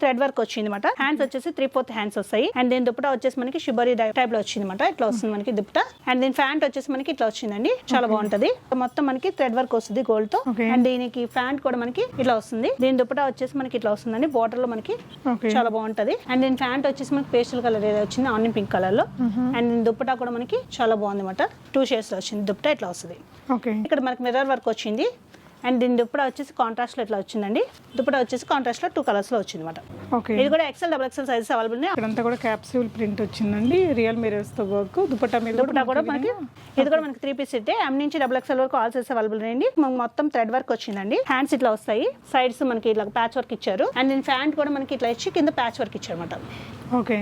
Thread work వచ్చింది అనమాట. Hands వచ్చేసి 3/4 హ్యాండ్స్ వస్తాయి. అండ్ దీని దుప్పటా వచ్చేసి మనకి షిబరి టైప్ లో వచ్చింది అనమాట. ఇట్లా వస్తుంది మనకి దుప్పటా. అండ్ దీని ప్యాంట్ వచ్చేసి మనకి ఇట్లా వచ్చిందండి, చాలా బాగుంటది. మొత్తం మనకి థ్రెడ్ వర్క్ వస్తుంది గోల్డ్ తో. అండ్ దీనికి ప్యాంట్ కూడా మనకి ఇట్లా వస్తుంది. దీని దుప్పటా వచ్చేసి మనకి ఇట్లా వస్తుందండి, బార్డర్ లో మనకి చాలా బాగుంటది. అండ్ దీని ప్యాంట్ వచ్చేసి మనకి పేస్టల్ కలర్ ఏదో వచ్చింది, ఆనియన్ పింక్ కలర్ లో. అండ్ దీని దుప్పటా కూడా మనకి చాలా బాగుంది అనమాట. 2 షేడ్స్ లో వచ్చింది దుప్పటా, ఇట్లా వస్తుంది. ఇక్కడ మనకి మిర్రర్ వర్క్ వచ్చింది. అండ్ దీని దుప్పటా వచ్చేసి కాంట్రాస్ట్ లో ఇట్లా వచ్చిందండి. దుప్పటా వచ్చేసి కాంట్రాస్ట్ లో 2 కలర్స్ లో వచ్చింది అనమాట. ఇది కూడా XL XXL సైజెస్ అవైలబుల్ ఉన్నాయి. ఇదంతా కూడా క్యాప్సూల్ ప్రింట్ వచ్చిందండి, రియల్ మిర్రర్స్ తో వర్క్. దుప్పటా కూడా మనకి ఇది కూడా మనకి 3 పీస్ సెట్. M నుంచి XXL వరకు ఆల్ సైజెస్ అవైలబుల్ ఉన్నాయండి. మొత్తం థ్రెడ్ వర్క్ వచ్చిందండి. హ్యాండ్స్ ఇట్లా వస్తాయి, సైడ్స్ మనకి ఇట్లా ప్యాచ్ వర్క్ ఇచ్చారు. అండ్ దీని ప్యాంట్ కూడా మనకి ఇట్లా ఇచ్చి కింద ప్యాచ్ వర్క్ ఇచ్చారు అనమాట. ఓకే,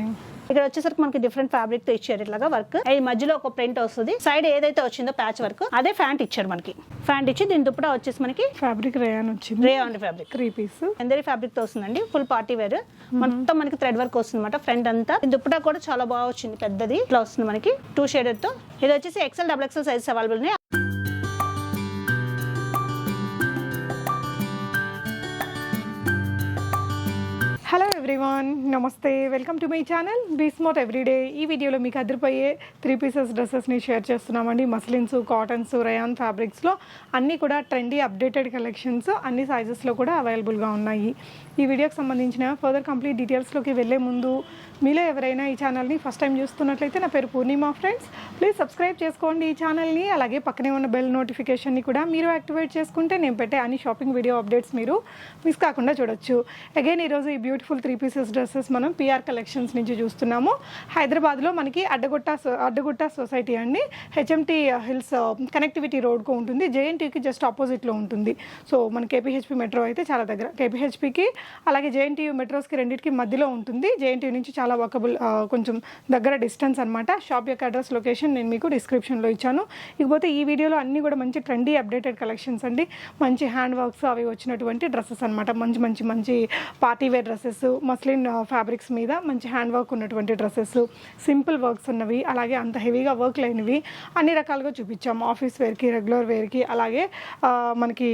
ఇక్కడ వచ్చేసరికి మనకి డిఫరెంట్ ఫ్యాబ్రిక్ తో ఇచ్చారు ఇట్లాగా వర్క్. ఈ మధ్యలో ఒక ప్రింట్ వస్తుంది, సైడ్ ఏదైతే వచ్చిందో ప్యాచ్ వర్క్ అదే ప్యాంట్ ఇచ్చారు మనకి. ప్యాంట్ ఇచ్చి దీని దుప్పటా వచ్చేసి మనకి ఫ్యాబ్రిక్ రేయాన్ వచ్చింది, రేయాన్ ఫ్యాబ్రిక్ 3 పీస్ ఎందరి ఫ్యాబ్రిక్ తో వస్తుందండి. ఫుల్ పార్టీ వేర్, మొత్తం మనకి థ్రెడ్ వర్క్ వస్తుంది అనమాట. ఫ్రంట్ అంతా దుప్పటా కూడా చాలా బాగా వచ్చింది, పెద్దది ఇట్లా వస్తుంది మనకి 2 షేడెడ్ తో. ఇది వచ్చేసి XL XXL సైజెస్ అవైలబుల్ ఉన్నాయి. హలో ఎవ్రీవన్, నమస్తే, welcome to my channel be smart everyday. ఈ వీడియోలో మీకు అదిరిపోయే 3 పీసెస్ డ్రెస్సెస్ని షేర్ చేస్తున్నామండి. మస్లిన్స్, కాటన్స్, రయాన్ ఫ్యాబ్రిక్స్లో అన్నీ కూడా ట్రెండీ అప్డేటెడ్ కలెక్షన్స్ అన్ని సైజెస్లో కూడా అవైలబుల్గా ఉన్నాయి. ఈ వీడియోకి సంబంధించిన ఫర్దర్ కంప్లీట్ డీటెయిల్స్లోకి వెళ్ళే ముందు మీలో ఎవరైనా ఈ ఛానల్ని ఫస్ట్ టైం చూస్తున్నట్లయితే, నా పేరు పూర్ణిమ ఫ్రెండ్స్, ప్లీజ్ సబ్స్క్రైబ్ చేసుకోండి ఈ ఛానల్ని. అలాగే పక్కనే ఉన్న బెల్ నోటిఫికేషన్ని కూడా మీరు యాక్టివేట్ చేసుకుంటే నేను పెట్టే అన్ని షాపింగ్ వీడియో అప్డేట్స్ మీరు మిస్ కాకుండా చూడొచ్చు. అగైన్ ఈరోజు ఈ బ్యూటిఫుల్ 3 పీసెస్ డ్రెస్సెస్ మనం PR కలెక్షన్స్ నుంచి చూస్తున్నాము. హైదరాబాద్లో మనకి అడ్డగుట్ట సొసైటీ అండి, HMT హిల్స్ కనెక్టివిటీ రోడ్కు ఉంటుంది. JNTకి జస్ట్ ఆపోజిట్లో ఉంటుంది. సో మన KPHP మెట్రో అయితే చాలా దగ్గర, KPHPకి అలాగే JNTU మెట్రోస్కి రెండింటికి మధ్యలో ఉంటుంది. JNTU నుంచి చాలా వాకబుల్, కొంచెం దగ్గర డిస్టెన్స్ అనమాట. షాప్ యొక్క అడ్రస్, లొకేషన్ నేను మీకు డిస్క్రిప్షన్లో ఇచ్చాను. ఇకపోతే ఈ వీడియోలో అన్నీ కూడా మంచి ట్రెండీ అప్డేటెడ్ కలెక్షన్స్ అండి. మంచి హ్యాండ్ వర్క్స్ అవి వచ్చినటువంటి డ్రెస్సెస్ అనమాట. మంచి party wear dresses, muslin fabrics మీద మంచి హ్యాండ్ వర్క్ ఉన్నటువంటి డ్రెస్సెస్, సింపుల్ వర్క్స్ ఉన్నవి, అలాగే అంత హెవీగా వర్క్ లేనివి అన్ని రకాలుగా చూపించాము. ఆఫీస్ వేర్కి, రెగ్యులర్ వేర్కి, అలాగే మనకి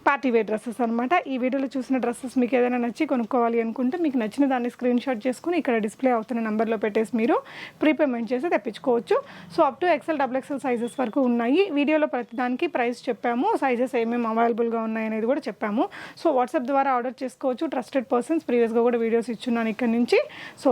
పార్టీ వేర్ డ్రెస్సెస్ అనమాట. ఈ వీడియోలో చూసిన డ్రెస్సెస్ మీకు ఏదైనా నచ్చి కొనుక్కోవాలి అనుకుంటే మీకు నచ్చిన దాన్ని స్క్రీన్ షాట్ చేసుకుని ఇక్కడ డిస్ప్లే అవుతున్న నెంబర్లో పెట్టేసి మీరు ప్రీపేమెంట్ చేసి తెప్పించుకోవచ్చు. So up to XL XXL sizes వరకు ఉన్నాయి. వీడియోలో ప్రతిదానికి ప్రైస్ చెప్పాము, సైజెస్ ఏమేమి అవైలబుల్గా ఉన్నాయనేది కూడా చెప్పాము. సో వాట్సాప్ ద్వారా ఆర్డర్ చేసుకోవచ్చు. ట్రస్టెడ్ పర్సన్స్, ప్రీవియస్గా కూడా వీడియోస్ ఇచ్చున్నాను ఇక్కడ నుంచి. సో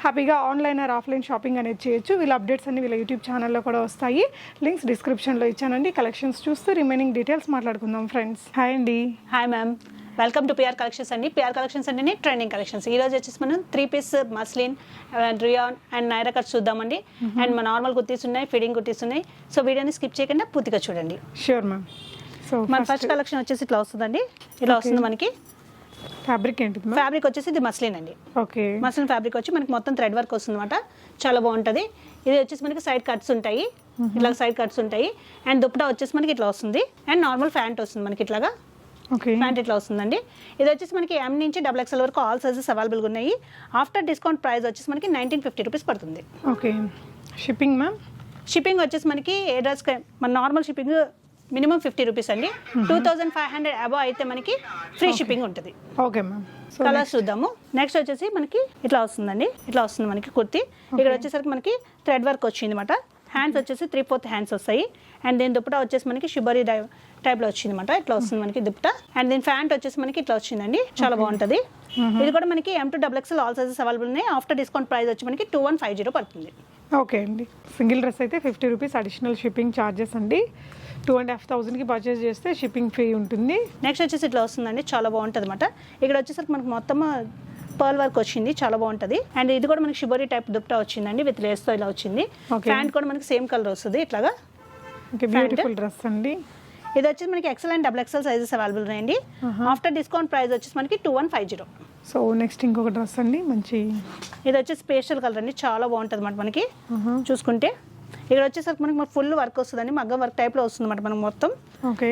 హ్యాపీగా ఆన్లైన్ ఆర్ ఆఫ్లైన్ షాపింగ్ అనేది చేయొచ్చు. వీళ్ళ అప్డేట్స్ అన్ని వీళ్ళ యూట్యూబ్ ఛానల్లో కూడా వస్తాయి. లింక్స్ డిస్క్రిప్షన్లో ఇచ్చానండి. కలెక్షన్స్ చూస్తూ రిమైనింగ్ డీటెయిల్స్ మాట్లాడుకుందాం ఫ్రెండ్స్. హాయ్ అండి. Hi ma'am, welcome to PR collections అండి. PR కలెక్షన్స్ అంటే ట్రెండింగ్ కలెక్షన్స్. ఈ రోజు వచ్చేసి మనం 3 piece muslin, rayon and Naira cuts చూద్దామండి. అండ్ మా నార్మల్ కుర్తీస్ ఉన్నాయి, ఫిట్టింగ్ కుర్తీస్ ఉన్నాయి. సో వీడియోని స్కిప్ చేయకుండా పూర్తిగా చూడండి. Sure ma'am. సో మన ఫస్ట్ కలెక్షన్ వచ్చేసి ఇట్లా వస్తుందండి. ఇలా వస్తుంది మనకి. ఫ్యాబ్రిక్ ఏంటి? ఫ్యాబ్రిక్ వచ్చేసి ఇది మస్లిన్ అండి. ఓకే, మస్లిన్ ఫ్యాబ్రిక్ వచ్చి మనకి మొత్తం థ్రెడ్ వర్క్ వస్తుంది అనమాట. చాలా బాగుంటుంది. ఇది వచ్చేసి మనకి సైడ్ కట్స్ ఉంటాయి, ఇట్లా సైడ్ కట్స్ ఉంటాయి. అండ్ దుప్పటా వచ్చేసి మనకి ఇట్లా వస్తుంది. అండ్ నార్మల్ ప్యాంట్ వస్తుంది మనకి ఇట్లాగా. ప్యాంట్ ఇట్లా వస్తుందండి. ఇది వచ్చేసి మనకి M నుంచి XXL వరకు ఆల్ సైజెస్ అవైలబుల్గా ఉన్నాయి. ఆఫ్టర్ డిస్కౌంట్ ప్రైస్ వచ్చేసి మనకి 1950 రూపీస్ పడుతుంది. Okay, shipping ma'am? షిప్పింగ్ వచ్చేసి మనకి ఏ డ్రెస్ మన నార్మల్ షిప్పింగ్ మినిమం 50 రూపీస్ అండి. 2500 అబవ్ అయితే మనకి ఫ్రీ షిప్పింగ్ ఉంటుంది. Okay ma'am. కలర్స్ చూద్దాము. నెక్స్ట్ వచ్చేసి మనకి ఇట్లా వస్తుందండి. ఇట్లా వస్తుంది మనకి కుర్తీ. ఇక్కడ వచ్చేసరికి మనకి థ్రెడ్ వర్క్ వచ్చింది అనమాట. హ్యాండ్స్ వచ్చేసి 3/4 హ్యాండ్స్ వస్తాయి. అండ్ దీని దుప్పటా వచ్చేసి మనకి షిబరి టైప్ లో వచ్చింది అనమాట. ఇట్లా వస్తుంది మనకి దుప్పటా. అండ్ దీని ప్యాంట్ వచ్చేసి మనకి ఇట్లా వచ్చిందండి, చాలా బాగుంటుంది. ఇది కూడా మనకి M to XXL all sizes available ఉన్నాయి. ఆఫ్టర్ డిస్కౌంట్ ప్రైస్ వచ్చి మనకి 2150 పడుతుంది. ఓకే అండి. సింగిల్ డ్రెస్ అయితే 50 రూపీస్ అడిషనల్ షిప్పింగ్ ఛార్జెస్ అండి. 2,500కి పర్చేస్ చేస్తే షిప్పింగ్ ఫ్రీ ఉంటుంది. నెక్స్ట్ వచ్చేసి ఇట్లా వస్తుందండి, చాలా బాగుంటుంది అనమాట. ఇక్కడ వచ్చేసరికి మనకి మొత్తం పర్ల్ వర్క్ వచ్చింది, చాలా బాగుంటుంది. అండ్ ఇది కూడా మనకి షిబరి టైప్ దుప్పటా వచ్చిందండి, విత్ లేస్తో ఇలా వచ్చింది. ప్యాంట్ కూడా మనకి సేమ్ కలర్ వస్తుంది ఇట్లాగా. బ్యూటిఫుల్ డ్రెస్ అండి. ఇది వచ్చేసి మనకి XL and XXL sizes available ఉన్నాయండి. ఆఫ్టర్ డిస్కౌంట్ ప్రైస్ వచ్చేసి మనకి 2150. సో నెక్స్ట్ ఇంకొక డ్రెస్ అండి, మంచి ఇది వచ్చేసి పేస్టల్ కలర్ అండి, చాలా బాగుంటుంది అన్నమాట. మనకి చూసుకుంటే ఇక్కడ వచ్చేసరికి మనకి ఫుల్ వర్క్ వస్తుందండి, మగ్గం వర్క్ టైప్లో వస్తుంది అన్నమాట మనకు మొత్తం.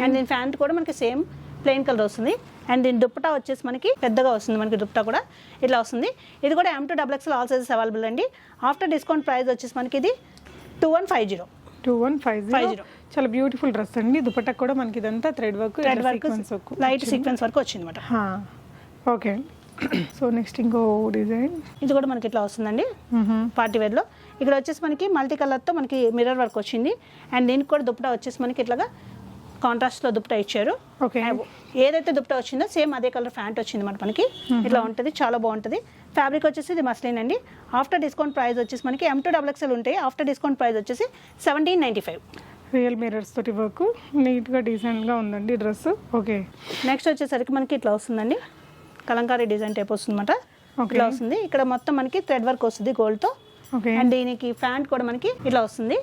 అండ్ దీని ప్యాంట్ కూడా మనకి సేమ్ ప్లెయిన్ కలర్ వస్తుంది. అండ్ దీని దుప్పటా వచ్చేసి మనకి పెద్దగా వస్తుంది, మనకి దుప్పటా కూడా ఇట్లా వస్తుంది. ఇది కూడా M to XXL all sizes available అండి. ఆఫ్టర్ డిస్కౌంట్ ప్రైస్ వచ్చేసి మనకి ఇది 2150. చాలా బ్యూటిఫుల్ డ్రెస్ అండి. దుపట్టా కూడా మనకి ఇదంతా thread work, light sequence work వచ్చింది అనమాట. ఓకే, సో నెక్స్ట్ ఇంకో డిజైన్. ఇది కూడా మనకి ఇట్లా వస్తుందండి పార్టీ వేర్లో. ఇక్కడ వచ్చేసి మనకి మల్టీ కలర్తో మనకి మిర్రర్ వర్క్ వచ్చింది. అండ్ దీనికి కూడా దుప్పటా వచ్చేసి మనకి ఇట్లాగా కాంట్రాస్ట్లో దుప్పటా ఇచ్చారు. ఓకే, ఏదైతే దుప్పటా వచ్చిందో సేమ్ అదే కలర్ ప్యాంట్ వచ్చింది అన్నమాట మనకి. ఇట్లా ఉంటుంది, చాలా బాగుంటుంది. ఫ్యాబ్రిక్ వచ్చేసి ఇది మస్లిన్ అండి. ఆఫ్టర్ డిస్కౌంట్ ప్రైస్ వచ్చేసి మనకి M2XXL ఉంటాయి. ఆఫ్టర్ డిస్కౌంట్ ప్రైస్ వచ్చేసి 1795. రియల్ మిర్రర్స్ తోటి వర్క్, నీట్గా డీసెంట్గా ఉందండి డ్రెస్. ఓకే, నెక్స్ట్ వచ్చేసరికి మనకి ఇట్లా వస్తుందండి, కలంకారీ డిజైన్ టైప్ వస్తుంది అనమాట. ఇట్లా వస్తుంది. ఇక్కడ మొత్తం మనకి థ్రెడ్ వర్క్ వస్తుంది గోల్డ్తో. ఓకే, అండ్ దీనికి ప్యాంట్ కూడా మనకి ఇట్లా వస్తుంది.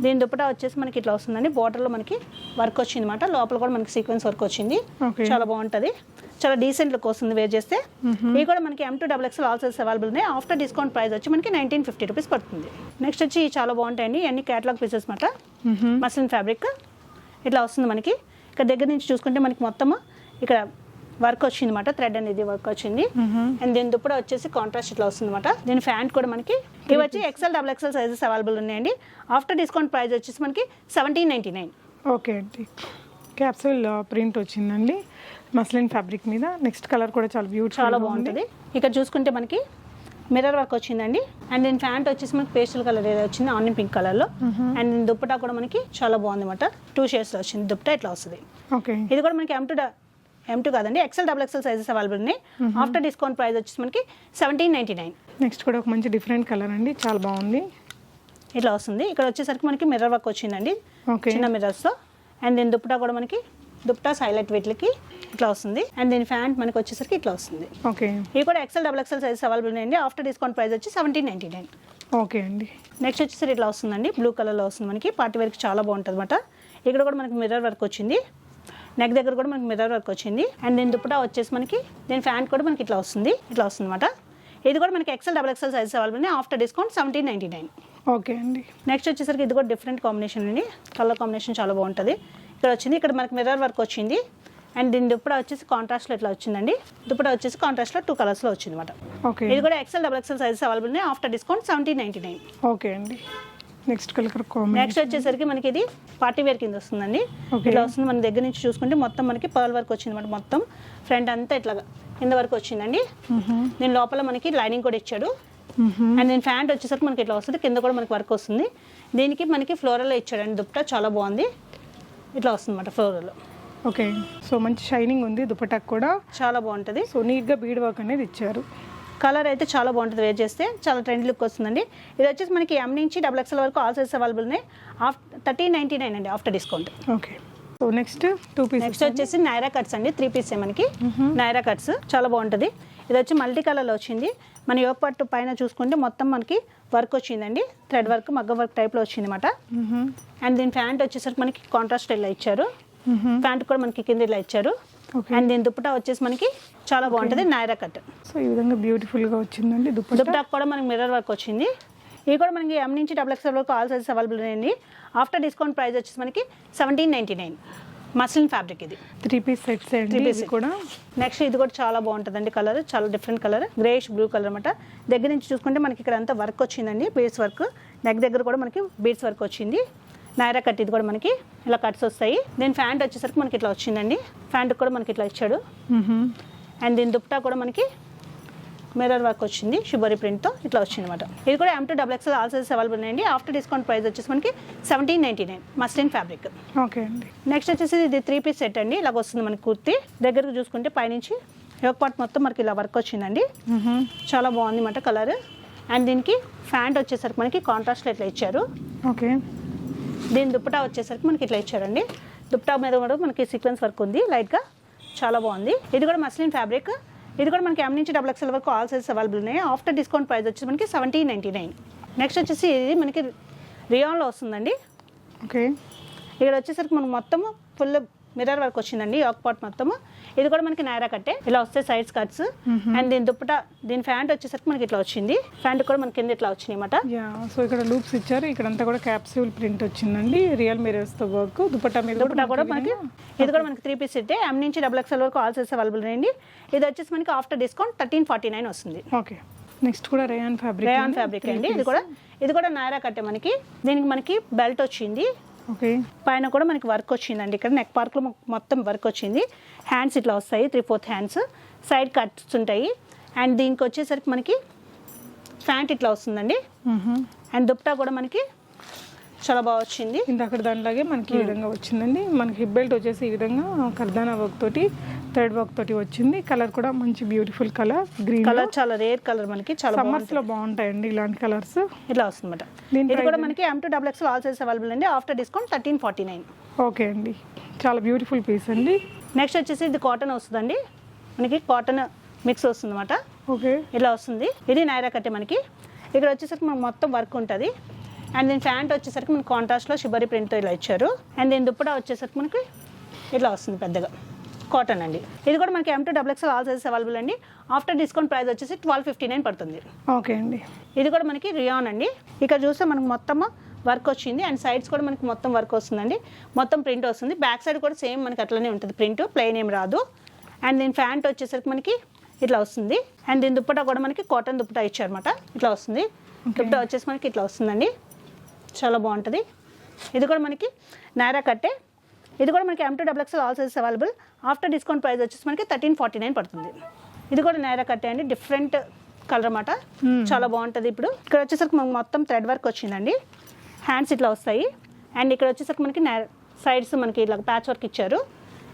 దీని దుపట్టా వచ్చేసి మనకి ఇట్లా వస్తుందండి. బార్డర్లో మనకి వర్క్ వచ్చింది అనమాట. లోపల కూడా మనకి సీక్వెన్స్ వర్క్ వచ్చింది. చాలా బాగుంటుంది, చాలా డీసెంట్ లుక్ వస్తుంది వేర్ చేస్తే. ఇవి కూడా మనకి M2XXL ఆల్ సైజెస్ అవైలబుల్ ఉన్నాయి. ఆఫ్టర్ డిస్కౌంట్ ప్రైస్ వచ్చి మనకి 1950 రూపీస్ పడుతుంది. నెక్స్ట్ వచ్చి చాలా బాగుంటాయండి అన్ని క్యాటలాగ్ పీసెస్ అనమాట. మస్లిన్ ఫ్యాబ్రిక్ ఇట్లా వస్తుంది మనకి. ఇక్కడ దగ్గర నుంచి చూసుకుంటే మనకి మొత్తం ఇక్కడ వర్క్ వచ్చింది అనమాట. థ్రెడ్ అనేది వర్క్ వచ్చింది. అండ్ దీని దుప్పట వచ్చేసి కాంట్రాస్ట్ ఇట్లా వస్తుంది అనమాట. దీని ప్యాంట్ కూడా మనకి ఇవి వచ్చి XL సైజెస్ అవైలబుల్ ఉన్నాయండి. ఆఫ్టర్ డిస్కౌంట్ ప్రైస్ వచ్చేసి మనకి 1799. ఓకే అండి, క్యాప్సూల్ ప్రింట్ వచ్చిందండి మస్లిన్ ఫ్యాబ్రిక్ మీద. నెక్స్ట్ కలర్ కూడా చాలా బ్యూటిఫుల్, చాలా బాగుంటుంది. ఇక్కడ చూసుకుంటే మనకి మిర్రర్ వర్క్ వచ్చిందండి. అండ్ దీని ప్యాంట్ వచ్చేసి మనకి పేస్టల్ కలర్ ఏదో వచ్చింది, ఆనియన్ పింక్ కలర్లో. అండ్ దీని దుప్పటా కూడా మనకి చాలా బాగుంది అనమాట. 2 షేడ్స్లో వచ్చింది దుప్పటా, ఇట్లా వస్తుంది. ఓకే, ఇది కూడా మనకి M2 కాదండి, XL సైజెస్ అవైలబుల్ ఉన్నాయి. ఆఫ్టర్ డిస్కౌంట్ ప్రైస్ వచ్చేసి మనకి 1799. నెక్స్ట్ కూడా ఒక మంచి డిఫరెంట్ కలర్ అండి, చాలా బాగుంది. ఇట్లా వస్తుంది. ఇక్కడ వచ్చేసరికి మనకి మిర్రర్ వర్క్ వచ్చిందండి, ఓకే, చిన్న మిర్రర్స్తో. అండ్ దీని దుప్పటా కూడా మనకి దుప్పటా హైలైట్ వీటికి ఇట్లా వస్తుంది. అండ్ దీని ప్యాంట్ మనకి వచ్చేసరికి ఇట్లా వస్తుంది. ఓకే, ఇవి కూడా XL సైజెస్ అవైలబుల్ ఉన్నాయండి. ఆఫ్టర్ డిస్కౌంట్ ప్రైస్ వచ్చి 1799. ఓకే అండి. నెక్స్ట్ వచ్చేసరికి ఇట్లా వస్తుందండి, బ్లూ కలర్లో వస్తుంది మనకి. పార్టీ వేర్కి చాలా బాగుంటుంది అనమాట. ఇక్కడ కూడా మనకి మిర్రర్ వర్క్ వచ్చింది. నెక్ దగ్గర కూడా మనకి మిర్రర్ వర్క్ వచ్చింది. అండ్ దీని దుప్పటా వచ్చేసి మనకి దీని ప్యాంట్ కూడా మనకి ఇట్లా వస్తుంది అనమాట. ఇది కూడా మనకి XL సైజెస్ అవైలబుల్ ఉన్నాయి. After discount 1799. ఓకే అండి. నెక్స్ట్ వచ్చేసరికి ఇది కూడా డిఫరెంట్ కాంబినేషన్ అండి, కలర్ కాంబినేషన్ చాలా బాగుంటుంది. ఇక్కడ వచ్చింది, ఇక్కడ మనకి మిర్రర్ వర్క్ వచ్చింది. అండ్ దీని దుప్పటా వచ్చేసి కాంట్రాస్ట్లో ఇట్లా వచ్చిందండి. దుప్పటా వచ్చేసి కాంట్రాస్ట్లో 2 కలర్స్లో వచ్చింది అనమాట. ఓకే, ఇది కూడా XL సైజెస్ అవైలబుల్ ఉన్నాయి. After discount 1799. ఓకే అండి. నెక్స్ట్ కలర్ నెక్స్ట్ వచ్చేసరికి మనకి ఇది పార్టీ వేర్ కింద వస్తుందండి. ఇట్లా వస్తుంది. మన దగ్గర నుంచి చూసుకుంటే మొత్తం మనకి పర్ల్ వర్క్ వచ్చింది అనమాట. మొత్తం ఫ్రంట్ అంతా ఇట్లా కింద వరకు వచ్చిందండి. దీని లోపల మనకి లైనింగ్ కూడా ఇచ్చాడు. అండ్ దీని ప్యాంట్ వచ్చేసరికి మనకి ఇట్లా వస్తుంది. కింద కూడా మనకి వర్క్ వస్తుంది. దీనికి మనకి ఫ్లోరల్ ఇచ్చాడండి దుప్పటా, చాలా బాగుంది. ఇట్లా వస్తుంది అనమాట ఫ్లోరల్. ఓకే, సో మంచి షైనింగ్ ఉంది దుపట్టాకు కూడా, చాలా బాగుంటుంది. సో నీట్గా బీడ్ వర్క్ అనేది ఇచ్చారు. కలర్ అయితే చాలా బాగుంటుంది, వేర్ చేస్తే చాలా ట్రెండ్ లుక్ వస్తుందండి. ఇది వచ్చేసి మనకి M నుంచి XXL వరకు ఆల్ సైజెస్ అవైలబుల్ ఉన్నాయి. 1399 అండి after discount. Okay, so next 2 pieces. Next వచ్చేసి నైరా కట్స్ అండి, 3 పీస్ మనకి నైరా కట్స్ చాలా బాగుంటుంది. ఇది వచ్చి మల్టీ కలర్లో వచ్చింది. మన యోగ పట్టు పైన చూసుకుంటే మొత్తం మనకి వర్క్ వచ్చిందండి, థ్రెడ్ వర్క్, మగ్గ వర్క్ టైప్లో వచ్చింది అనమాట. అండ్ దీని ప్యాంట్ వచ్చేసరికి మనకి కాంట్రాస్ట్ ఇలా ఇచ్చారు. ప్యాంట్ కూడా మనకి కింద ఇలా ఇచ్చారు. అండ్ దీని దుప్పటా వచ్చేసి మనకి చాలా బాగుంటుంది, నైరా కట్. సో ఈ విధంగా బ్యూటిఫుల్గా వచ్చిందండి దుప్పటా కూడా మనకి మిర్రర్ వర్క్ వచ్చింది. ఇవి కూడా మనకి M నుంచి XXL వరకు ఆల్ సైజెస్ అవైలబుల్ ఉన్నాయండి. ఆఫ్టర్ డిస్కౌంట్ ప్రైస్ వచ్చేసి మనకి 1799. మస్లిన్ ఫ్యాబ్రిక్ ఇది 3 పీస్ సెట్స్ అండి కూడా. నెక్స్ట్ ఇది కూడా చాలా బాగుంటుందండి, కలర్ చాలా different colour, greyish blue colour అనమాట. దగ్గర నుంచి చూసుకుంటే మనకి ఇక్కడ అంతా వర్క్ వచ్చిందండి, బీడ్స్ వర్క్. నెక్ దగ్గర కూడా మనకి బీడ్స్ వర్క్ వచ్చింది. నైరా కట్ ఇది కూడా మనకి ఇలా కట్స్ వస్తాయి. దీని ప్యాంట్ వచ్చేసరికి మనకి ఇట్లా వచ్చిందండి. ప్యాంట్ కూడా మనకి ఇట్లా ఇచ్చాడు. అండ్ దీని దుప్పటా కూడా మనకి మిర్రర్ వర్క్ వచ్చింది, షుబరీ ప్రింట్తో ఇట్లా వచ్చింది అనమాట. ఇది కూడా M2XXL ఆల్ సైజెస్ అవైలబుల్ ఉన్నాయండి. ఆఫ్టర్ డిస్కౌంట్ ప్రైస్ వచ్చేసి మనకి 1799. Muslin fabric. ఓకే అండి. నెక్స్ట్ వచ్చేసి ఇది 3 పీస్ సెట్ అండి. ఇలాగ వస్తుంది మనకి కుర్తి. దగ్గరకు చూసుకుంటే పైనుంచి యోగ పార్ట్ మొత్తం మనకి ఇలా వర్క్ వచ్చిందండి. చాలా బాగుంది అన్నమాట కలర్. అండ్ దీనికి ప్యాంట్ వచ్చేసరికి మనకి కాంట్రాస్ట్లో ఇట్లా ఇచ్చారు. ఓకే, దీని దుప్పటా వచ్చేసరికి మనకి ఇట్లా ఇచ్చారండి. దుప్పటా మీద కూడా మనకి సీక్వెన్స్ వర్క్ ఉంది లైట్గా, చాలా బాగుంది. ఇది కూడా మస్లిన్ ఫ్యాబ్రిక్. ఇది కూడా మనకి M నుంచి XXL వరకు ఆల్ సైజెస్ అవైలబుల్ ఉన్నాయి. ఆఫ్టర్ డిస్కౌంట్ ప్రైస్ వచ్చేసి మనకి 1799. నెక్స్ట్ వచ్చేసి ఇది మనకి రియాన్లో వస్తుందండి. ఓకే, ఇక్కడ వచ్చేసరికి మనకు మొత్తము ఫుల్ మిర్రర్ వర్క్ వచ్చిందండి యోక్ పార్ట్ మొత్తము. ఇది కూడా మనకి నైరా కట్టే, ఇలా వస్తాయి సైడ్స్ కట్స్. అండ్ దీని దుప్పటా, దీని ప్యాంట్ వచ్చేసరికి మనకి ఇట్లా వచ్చింది. ప్యాంట్ కూడా మనకి కింద ఇట్లా వచ్చినాయి అన్నమాట. సో ఇక్కడ లూప్స్ ఇచ్చారు. ఇక్కడ అంతా కూడా క్యాప్సూల్ ప్రింట్ వచ్చిందండి, రియల్ మిర్రర్స్ తో వర్క్. దుపట్టా మీద కూడా మనకి ఇది కూడా మనకి 3 పీస్ సెట్. M నుంచి XXL వరకు ఆల్ సైజెస్ అవైలబుల్ ఉన్నాయండి. ఇది వచ్చేసి మనకి ఆఫ్టర్ డిస్కౌంట్ 1349 వస్తుంది. ఓకే, నెక్స్ట్ కూడా రేయాన్ ఫ్యాబ్రిక్ అండి. ఇది కూడా నైరా కట్టే మనకి. దీనికి మనకి బెల్ట్ వచ్చింది. ఓకే, పైన కూడా మనకి వర్క్ వచ్చిందండి. ఇక్కడ నెక్ పార్క్ లో మొత్తం వర్క్ వచ్చింది. హ్యాండ్స్ ఇట్లా వస్తాయి, 3/4 హ్యాండ్స్. సైడ్ కట్స్ ఉంటాయి. అండ్ దీనికి వచ్చేసరికి మనకి ప్యాంట్ ఇట్లా వస్తుందండి. అండ్ దుపట్టా కూడా మనకి చాలా బాగా వచ్చింది. ఇందాక దానిలాగే మనకి ఈ విధంగా వచ్చిందండి. మనకి హిప్ బెల్ట్ వచ్చేసి ఈ విధంగా కర్దానా వర్క్ తోటి థ్రెడ్ వర్క్ తోటి వచ్చింది. కలర్ కూడా మంచి బ్యూటిఫుల్ కలర్, గ్రీన్ కలర్ చాలా రేర్ కలర్, మనకి చాలా సమ్మర్స్ లో బాగుంటాయండి ఇలాంటి కలర్స్. ఇట్లా వస్తుందన్నమాట. ఇది కూడా మనకి M2XXL ఆల్ సైజ్ అవైలబుల్ అండి. After discount 1349. ఓకే అండి, చాలా బ్యూటిఫుల్ పీస్ అండి. నెక్స్ట్ వచ్చేసి ఇది కాటన్ వస్తుందండి. మనకి కాటన్ మిక్స్ వస్తుంది అనమాట. ఓకే, ఇలా వస్తుంది. ఇది నైరా కట్టే మనకి. ఇక్కడ వచ్చేసరికి మనకు మొత్తం వర్క్ ఉంటుంది. అండ్ దీని ప్యాంట్ వచ్చేసరికి మనకి కాంట్రాస్ట్లో షిబరి ప్రింట్తో ఇలా ఇచ్చారు. అండ్ దీని దుప్పటా వచ్చేసరికి మనకి ఇట్లా వస్తుంది పెద్దగా, కాటన్ అండి. ఇది కూడా మనకి M2XXL ఆల్ సైజెస్ అవైలబుల్ అండి. ఆఫ్టర్ డిస్కౌంట్ ప్రైస్ వచ్చేసి 1259 పడుతుంది. ఓకే అండి. ఇది కూడా మనకి రియాన్ అండి. ఇక్కడ చూస్తే మనకు మొత్తం వర్క్ వచ్చింది. అండ్ సైడ్స్ కూడా మనకి మొత్తం వర్క్ వస్తుందండి. మొత్తం ప్రింట్ వస్తుంది. బ్యాక్ సైడ్ కూడా సేమ్ మనకి అట్లనే ఉంటుంది ప్రింట్, ప్లెయిన్ ఏం రాదు. అండ్ దీని ప్యాంట్ వచ్చేసరికి మనకి ఇట్లా వస్తుంది. అండ్ దీని దుప్పటా కూడా మనకి కాటన్ దుప్పటా ఇచ్చారన్నమాట. ఇట్లా వస్తుంది. దుప్పటా వచ్చేసి మనకి ఇట్లా వస్తుందండి, చాలా బాగుంటుంది. ఇది కూడా మనకి నైరా కట్టే. ఇది కూడా మనకి M2XXL all sizes available. After discount price వచ్చేసి మనకి 1349 పడుతుంది. ఇది కూడా నైరా కట్టే అండి, డిఫరెంట్ కలర్ అన్నమాట, చాలా బాగుంటుంది. ఇప్పుడు ఇక్కడ వచ్చేసరికి మనకు మొత్తం థ్రెడ్ వర్క్ వచ్చిందండి. హ్యాండ్స్ ఇట్లా వస్తాయి. అండ్ ఇక్కడ వచ్చేసరికి మనకి సైడ్స్ మనకి ఇట్లా ప్యాచ్ వర్క్ ఇచ్చారు.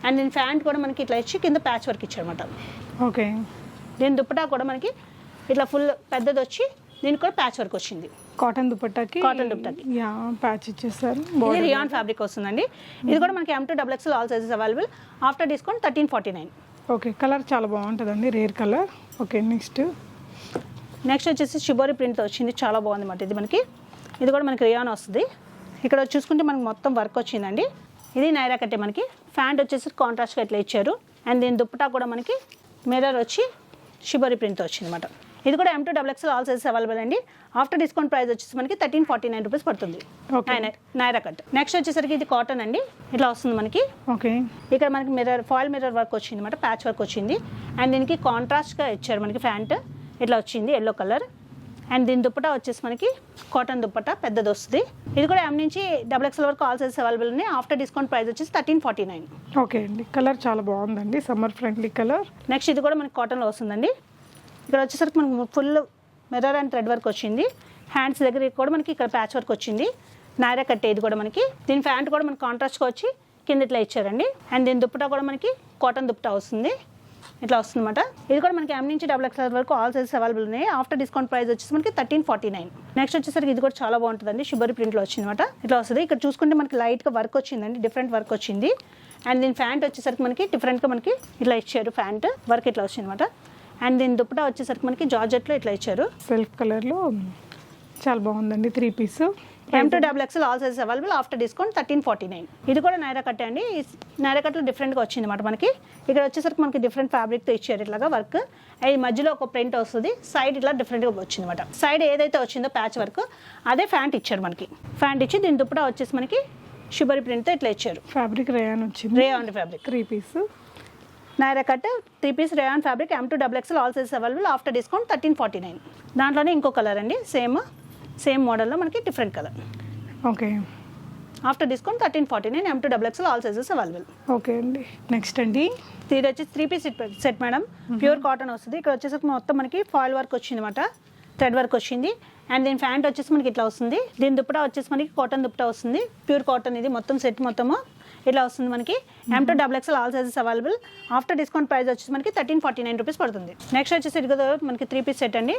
అండ్ దీని ప్యాంట్ కూడా మనకి ఇట్లా ఇచ్చి కింద ప్యాచ్ వర్క్ ఇచ్చారన్నమాట. ఓకే, దీని దుప్పటా కూడా మనకి ఇట్లా ఫుల్ పెద్దది వచ్చి దీనికి కూడా ప్యాచ్ వర్క్ వచ్చింది. కాటన్ దుపట్టాకి యా ప్యాచ్ ఇచ్చేసారు. ఇది రియాన్ ఫ్యాబ్రిక్ వస్తుందండి. ఇది కూడా మనకి M2XXL all sizes available. After discount 1349. Okay, colour చాలా బాగుంటుందండి, రేర్ కలర్. ఓకే, నెక్స్ట్ వచ్చేసి షిబోరి ప్రింట్ వచ్చింది, చాలా బాగుంది అన్నమాట. ఇది మనకి ఇది కూడా మనకి రియాన్ వస్తుంది. ఇక్కడ చూసుకుంటే మనకి మొత్తం వర్క్ వచ్చిందండి. ఇది నైరా కట్టే. మనకి ప్యాంట్ వచ్చేసి కాంట్రాస్ట్గా ఇట్లా ఇచ్చారు. అండ్ దీని దుప్పటా కూడా మనకి మిర్రర్ వచ్చి షిబోరి ప్రింట్ వచ్చింది అనమాట. ఇది కూడా M2XXL ఆల్ సైజెస్ అవైలబుల్ అండి. ఆఫ్టర్ డిస్కౌంట్ ప్రైస్ వచ్చేసి మనకి 1349 రూపీస్ పడుతుంది. నైరా కట్. నెక్స్ట్ వచ్చేసరికి ఇది కాటన్ అండి, ఇట్లా వస్తుంది మనకి. ఓకే, ఇక్కడ మనకి ఫాయిల్ మిర్రర్ వర్క్ వచ్చింది అనమాట, ప్యాచ్ వర్క్ వచ్చింది. అండ్ దీనికి కాంట్రాస్ట్గా ఇచ్చారు మనకి ప్యాంట్ ఇట్లా వచ్చింది, ఎల్లో కలర్. అండ్ దీని దుప్పటా వచ్చేసి మనకి కాటన్ దుప్పటా పెద్దది వస్తుంది. ఇది కూడా M నుంచి XXL వరకు ఆల్ సైజెస్ అవైలబుల్ ఉన్నాయి. ఆఫ్టర్ డిస్కౌంట్ ప్రైస్ వచ్చేసి 1349. ఓకే అండి, కలర్ చాలా బాగుందండి, సమ్మర్ ఫ్రెండ్లీ కలర్. నెక్స్ట్ ఇది కూడా మనకి కాటన్లో వస్తుందండి. ఇక్కడ వచ్చేసరికి మనకు full mirror and thread work వచ్చింది. హ్యాండ్స్ దగ్గర కూడా మనకి ఇక్కడ ప్యాచ్ వర్క్ వచ్చింది. నైరా కట్టే. ఇది కూడా మనకి దీని ప్యాంట్ కూడా మనకి కాంట్రాస్ట్గా వచ్చి కింద ఇట్లా ఇచ్చారండి. అండ్ దీని దుప్పటా కూడా మనకి కాటన్ దుప్పటా వస్తుంది, ఇట్లా వస్తుంది అనమాట. ఇది కూడా మనకి M నుంచి XXL వరకు ఆల్ సైజెస్ అవైలబుల్ ఉన్నాయి. ఆఫ్టర్ డిస్కౌంట్ ప్రైస్ వచ్చేసి మనకి 1349. నెక్స్ట్ వచ్చేసరికి ఇది కూడా చాలా బాగుంటుందండి, షిబరి ప్రింట్లో వచ్చింది అనమాట. ఇట్లా వస్తుంది. ఇక్కడ చూసుకుంటే మనకి లైట్గా వర్క్ వచ్చిందండి, డిఫరెంట్ వర్క్ వచ్చింది. అండ్ దీని ప్యాంట్ వచ్చేసరికి మనకి డిఫరెంట్గా మనకి ఇట్లా ఇచ్చారు, ప్యాంట్ వర్క్ ఇట్లా వచ్చింది అనమాట. అండ్ దీని దుప్పటా వచ్చేసరికి మనకి జార్జెట్లో ఇట్లా ఇచ్చారు, సెల్ఫ్ కలర్లో. చాలా బాగుందండి, 3 piece. M2XXL all sizes available. After discount 1349. ఇది కూడా నైరా కట్టే అండి. నైరా కట్లో డిఫరెంట్గా వచ్చింది అనమాట మనకి. ఇక్కడ వచ్చేసరికి మనకి డిఫరెంట్ ఫ్యాబ్రిక్తో ఇచ్చారు ఇట్లాగా వర్క్. ఈ మధ్యలో ఒక ప్రింట్ వస్తుంది, సైడ్ ఇట్లా డిఫరెంట్గా వచ్చింది అనమాట. సైడ్ ఏదైతే వచ్చిందో ప్యాచ్ వర్క్ అదే ప్యాంట్ ఇచ్చారు మనకి. ప్యాంట్ ఇచ్చి దీని దుప్పటా వచ్చేసి మనకి షిబరి ప్రింట్తో ఇట్లా ఇచ్చారు. ఫ్యాబ్రిక్ రేయాన్ వచ్చింది, rayon fabric. 3 piece Naira cut 3 piece rayon fabric. M2XXL all sizes available. After discount 1349. దాంట్లోనే ఇంకో కలర్ అండి, సేమ్ మోడల్లో మనకి different colour. Okay, after discount 1349. M2XXL all sizes available. Okay అండి. నెక్స్ట్ అండి ఇది వచ్చి 3 పీస్ సెట్ మేడం, ప్యూర్ కాటన్ వస్తుంది. ఇక్కడ వచ్చేసరికి మొత్తం మనకి ఫాయిల్ వర్క్ వచ్చింది అనమాట, థ్రెడ్ వర్క్ వచ్చింది. అండ్ దీని ప్యాంట్ వచ్చేసి మనకి ఇట్లా వస్తుంది. దీని దుప్పటా వచ్చేసి మనకి కాటన్ దుప్పటా వస్తుంది, ప్యూర్ కాటన్. ఇది మొత్తం సెట్ మొత్తము ఇట్లా వస్తుంది మనకి. M2XXL all sizes available. After discount price వచ్చేసి మనకి 1349 రూపీస్ పడుతుంది. నెక్స్ట్ వచ్చేసి ఇది కదా మనకి 3 పీస్ సెట్ అండి,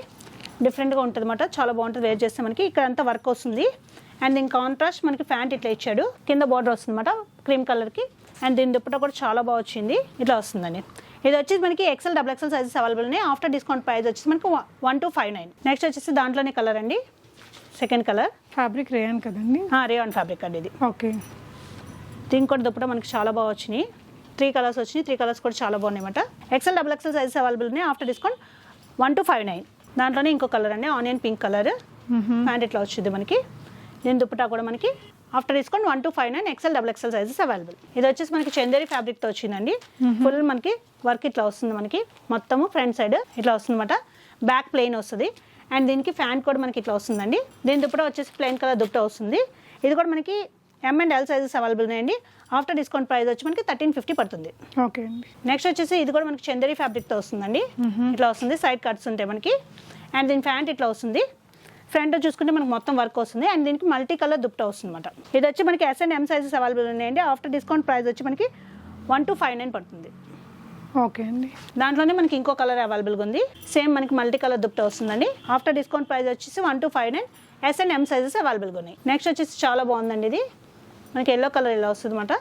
డిఫరెంట్గా ఉంటుంది అనమాట, చాలా బాగుంటుంది వేర్ చేస్తే. మనకి ఇక్కడ అంతా వర్క్ వస్తుంది. అండ్ దీని కాంట్రాస్ట్ మనకి ప్యాంట్ ఇట్లా ఇచ్చాడు, కింద బార్డర్ వస్తుంది అనమాట క్రీమ్ కలర్కి. అండ్ దీని దుప్పటా కూడా చాలా బాగా వచ్చింది, ఇట్లా వస్తుందండి. ఇది వచ్చేసి మనకి XXL సైజెస్ అవైలబుల్ ఉన్నాయి. ఆఫ్టర్ డిస్కౌంట్ ప్రైస్ వచ్చేసి మనకి 1259. నెక్స్ట్ వచ్చేసి దాంట్లోనే కలర్ అండి, సెకండ్ కలర్. ఫ్యాబ్రిక్ రేయాన్ కదండి? రేయాన్ ఫ్యాబ్రిక్ అండి ఇది. ఓకే, దీని కూడా దుప్పటా మనకి చాలా బాగా వచ్చినాయి. 3 కలర్స్ వచ్చినాయి, 3 కలర్స్ కూడా చాలా బాగున్నాయి అనమాట. XXL సైజెస్ అవైలబుల్ ఉన్నాయి. After discount 1259. దాంట్లోనే ఇంకో కలర్ అండి, ఆనియన్ పింక్ కలర్. ప్యాంట్ ఇట్లా వచ్చింది మనకి. దీని దుప్పటా కూడా మనకి after discount 1259. XXL sizes available. ఇది వచ్చేసి మనకి చందేరి ఫ్యాబ్రిక్తో వచ్చిందండి. ఫుల్ మనకి వర్క్ ఇట్లా వస్తుంది మనకి, మొత్తము ఫ్రంట్ సైడ్ ఇట్లా వస్తుంది అనమాట. బ్యాక్ ప్లెయిన్ వస్తుంది. అండ్ దీనికి ఫ్యాంట్ కూడా మనకి ఇట్లా వస్తుందండి. దీని దుప్పటా వచ్చేసి ప్లెయిన్ కలర్ దుప్పటా వస్తుంది. ఇది కూడా మనకి M and L sizes available ఉన్నాయండి. ఆఫ్టర్ డిస్కౌంట్ ప్రైస్ వచ్చి మనకి 1350 పడుతుంది. ఓకే అండి. నెక్స్ట్ వచ్చేసి ఇది కూడా మనకి చందేరి ఫ్యాబ్రిక్తో వస్తుందండి. ఇట్లా వస్తుంది, సైడ్ కట్స్ ఉంటాయి మనకి. అండ్ దీని ప్యాంట్ ఇట్లా వస్తుంది. ఫ్రంట్ చూసుకుంటే మనకి మొత్తం వర్క్ వస్తుంది. అండ్ దీనికి మల్టీ కలర్ దుప్పటా వస్తుంది అనమాట. ఇది వచ్చి మనకి S and M sizes available ఉన్నాయండి. ఆఫ్టర్ డిస్కౌంట్ ప్రైస్ వచ్చి మనకి 1259 పడుతుంది. ఓకే అండి. దాంట్లోనే మనకి ఇంకో కలర్ అవైలబుల్గా ఉంది. సేమ్ మనకి మల్టీ కలర్ దుప్పటా వస్తుందండి. ఆఫ్టర్ డిస్కౌంట్ ప్రైస్ వచ్చేసి 1259. S and M సైజెస్ అవైలబుల్గా ఉన్నాయి. నెక్స్ట్ వచ్చేసి చాలా బాగుందండి. ఇది మనకి ఎల్లో కలర్ ఇలా వస్తుంది అనమాట,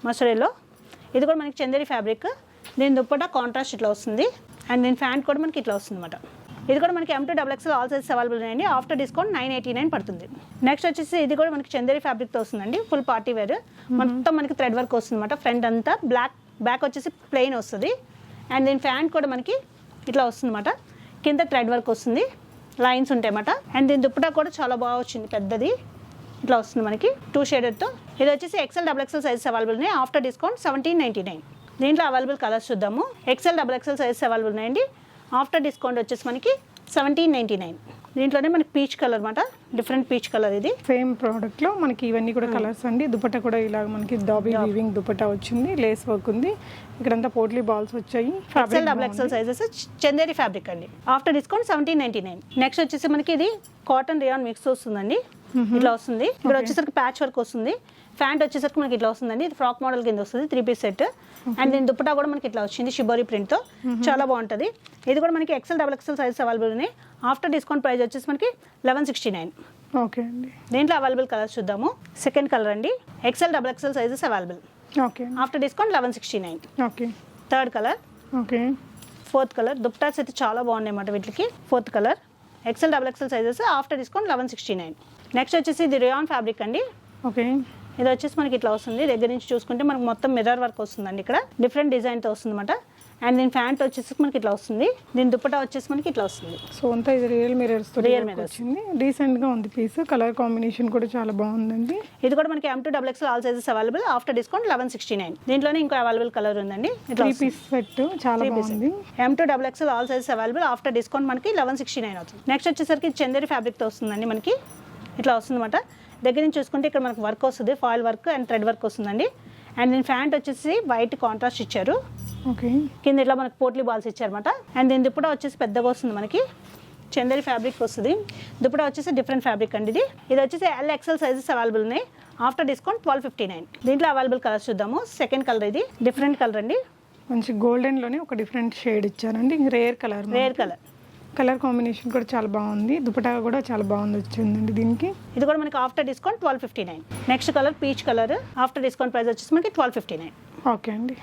మస్టర్డ్ ఎల్లో. ఇది కూడా మనకి చందేరి ఫ్యాబ్రిక్. దీని దుప్పటా కాంట్రాస్ట్ ఇట్లా వస్తుంది. అండ్ దీని ప్యాంట్ కూడా మనకి ఇట్లా వస్తుంది అనమాట. ఇది కూడా మనకి M2 XXL all sizes available ఉన్నాయండి. ఆఫ్టర్ డిస్కౌంట్ 989 పడుతుంది. నెక్స్ట్ వచ్చేసి ఇది కూడా మనకి చందేరి ఫ్యాబ్రిక్తో వస్తుందండి. ఫుల్ పార్టీ వేర్, మొత్తం మనకి థ్రెడ్ వర్క్ వస్తుంది అనమాట. ఫ్రంట్ అంతా బ్యాక్ వచ్చేసి ప్లెయిన్ వస్తుంది. అండ్ దీని ప్యాంట్ కూడా మనకి ఇట్లా వస్తుంది అనమాట. కింద థ్రెడ్ వర్క్ వస్తుంది, లైన్స్ ఉంటాయి అన్నమాట. అండ్ దీని దుప్పటా కూడా చాలా బాగా వచ్చింది, పెద్దది ఇట్లా వస్తుంది మనకి 2 షేడెడ్తో. ఇది వచ్చేసి XL XXL సైజెస్ అవైలబుల్ ఉన్నాయి. After discount 1799. దీంట్లో అవైలబుల్ కలర్స్ చూద్దాము. XL XXL సైజెస్ అవైలబుల్ ఉన్నాయండి. ఆఫ్టర్ డిస్కౌంట్ వచ్చేసి మనకి 1799. దీంట్లోనే మనకి పీచ్ కలర్ అనమాట, డిఫరెంట్ పీచ్ కలర్. ఇది సేమ్ ప్రోడక్ట్ లో మనకి ఇవన్నీ కూడా కలర్స్ అండి. దుపట్టా కూడా ఇలా మనకి డాబీ వీవింగ్ దుపట్టా వచ్చింది, లేస్ వర్క్ ఉంది. ఇక్కడంతా పోట్లీ బాల్స్ వచ్చాయి. XL XXL sizes Chanderi fabric అండి. After discount 1799. నెక్స్ట్ వచ్చేసి మనకి ఇది కాటన్ రియాన్ మిక్స్ వస్తుందండి. ఇట్లా వస్తుంది. ఇక్కడ వచ్చేసరికి ప్యాచ్ వర్క్ వస్తుంది. ప్యాంట్ వచ్చేసరికి మనకి ఇట్లా వస్తుందండి. ఇది ఫ్రాక్ మోడల్ కింద వస్తుంది, 3 పీస్ సెట్. అండ్ దీని దుప్పటా కూడా మనకి ఇట్లా వచ్చింది షిబోరి ప్రింట్ తో, చాలా బాగుంటుంది. ఇది కూడా మనకి XL XXL సైజెస్ అవైలబుల్ ఉన్నాయి. ఆఫ్టర్ డిస్కౌంట్ ప్రైస్ వచ్చేసి మనకి 1169. ఓకే అండి. దీంట్లో అవైలబుల్ కలర్స్ చూద్దాము. సెకండ్ కలర్ అండి, XL XXL sizes available. Okay. After discount 1169. Okay. Third colour. Okay. Fourth colour. Dupattas అయితే చాలా బాగున్నాయి అన్నమాట వీటికి. Fourth colour XL XXL sizes. After discount 1169. Next వచ్చేసి ఇది రియాన్ ఫ్యాబ్రిక్ అండి. ఓకే. ఇది వచ్చేసి మనకి ఇట్లా వస్తుంది. దగ్గర నుంచి చూసుకుంటే మనకి మొత్తం మిర్రర్ వర్క్ వస్తుందండి. ఇక్కడ డిఫరెంట్ డిజైన్తో వస్తుంది అనమాట. అండ్ దీని ప్యాంట్ వచ్చేసి మనకి ఇట్లా వస్తుంది. దీని దుప్పటా వచ్చేసి మనకి ఇట్లా వస్తుంది. సో అంతా ఇది రియల్ మిర్రర్స్ తో వచ్చింది. డీసెంట్ గా ఉంది పీస్. కలర్ కాంబినేషన్ కూడా చాలా బాగుందండి. ఇది కూడా మనకి M2 XXL all sizes available. After discount 1169. దీంట్లోనే ఇంకో అవైలబుల్ కలర్ ఉందండి. 3 పీస్ సెట్ చాలా బాగుంది. M2 XXL all sizes available. After discount మనకి 1169 అవుతుంది. నెక్స్ట్ వచ్చేసరికి చందేరి ఫ్యాబ్రిక్ తో వస్తుందండి. మనకి ఇట్లా వస్తుంది అనమాట. దగ్గర నుంచి చూసుకుంటే ఇక్కడ మనకి వర్క్ వస్తుంది, foil work and thread work వస్తుందండి. అండ్ దీని ప్యాంట్ వచ్చేసి వైట్ కాంట్రాస్ట్ ఇచ్చారు. ఓకే. కింద ఇట్లా మనకి పోట్లీ బాల్స్ ఇచ్చారన్నమాట. అండ్ దీని దుప్పటా వచ్చేసి పెద్దగా వస్తుంది మనకి, చందేరి ఫ్యాబ్రిక్ వస్తుంది. దుప్పటా వచ్చేసి డిఫరెంట్ ఫ్యాబ్రిక్ అండి. ఇది వచ్చేసి L XL సైజెస్ అవైలబుల్ ఉన్నాయి. After discount 1259. దీంట్లో అవైలబుల్ కలర్స్ చూద్దాము. సెకండ్ కలర్, ఇది డిఫరెంట్ కలర్ అండి. మంచి గోల్డెన్ లోనే ఒక డిఫరెంట్ షేడ్ ఇచ్చారండి. Rare colour. కలర్ కాంబినేషన్ కూడా చాలా బాగుంది. దుపట్టా కూడా చాలా బాగుంది వచ్చిందండి దీనికి. ఇది కూడా మనకి after discount 1259. Next colour peach colour. After discount price వచ్చేసి మనకి 1259. ఓకే అండి.